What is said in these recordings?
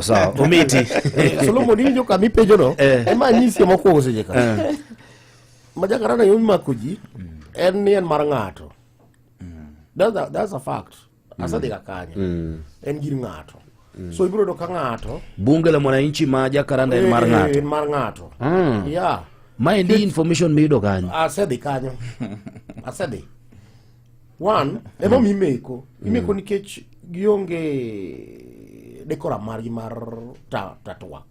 Sawa, omiti. Solomon injo kami pejo no. Ema nyisi mokwongo seche ka. Majakaranda yomi makoji en mar ng'ato. That's a fact. Asa diga kanya. En gir ng'ato. So ibiro do ka ng'ato. Bunge la Mwananchi Majakaranda en mar ng'ato. En mar ng'ato. Yeah. Maendi information mido kanyo. Asedi kanyo. Asedi. One, emo mimeko. Imeko nikech gionge dekora margi mar tatuak.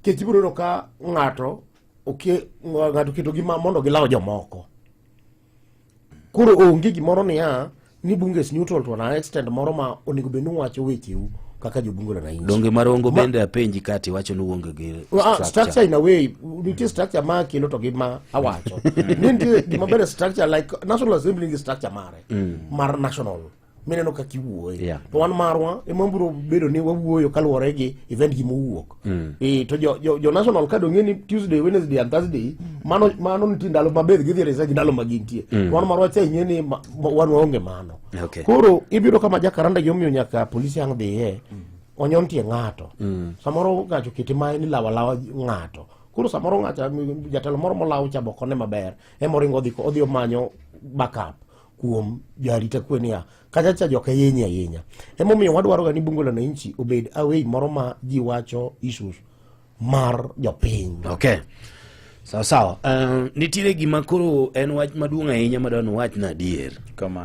Kech ibiro do ka ng'ato ng'ato keto gima mondo gilaw jomoko. Kuro onge gimoro niya ni bunge is neutral to an extent moro ma onego benu wacho wecheu kaka jobunge na inchi. Donge marongo bende apenji kati wacho nuonge gi structure in a way. Nitie structure ma kelo to gima awacho. Nitie gima bere structure like National Assembly is structure mare. Mar national. Mineno ka kiwuoyo. To wan marwa emamburo bedo ni wawuoyo kaluwore gi event gi mowuok. To jo national ka dong'e ni Tuesday, Wednesday and Thursday mano nitie ndalo mabed gidhi resa gi ndalo magintie. To wan marwa cha ing'e ni wan waonge mano. Koro ibiro kama Jakaranda yomiyo nyaka polisi ang' dhiye onyontie ng'ato. Samoro ng'ato kete mae ni lawa ng'ato. Koro samoro ng'ato jatelo moro molaw cha bokone maber emoringo odhi omanyo backup kuom jarita kwenia kachacha joka yenya. Emomiyo wadwaro ga ni bunge la Mwananchi obed away moro ma ji wacho issues mar jopiny. Okay. Sawa. Nitiere gima koro en wach maduong' ahinya madwano wach na adier. Kama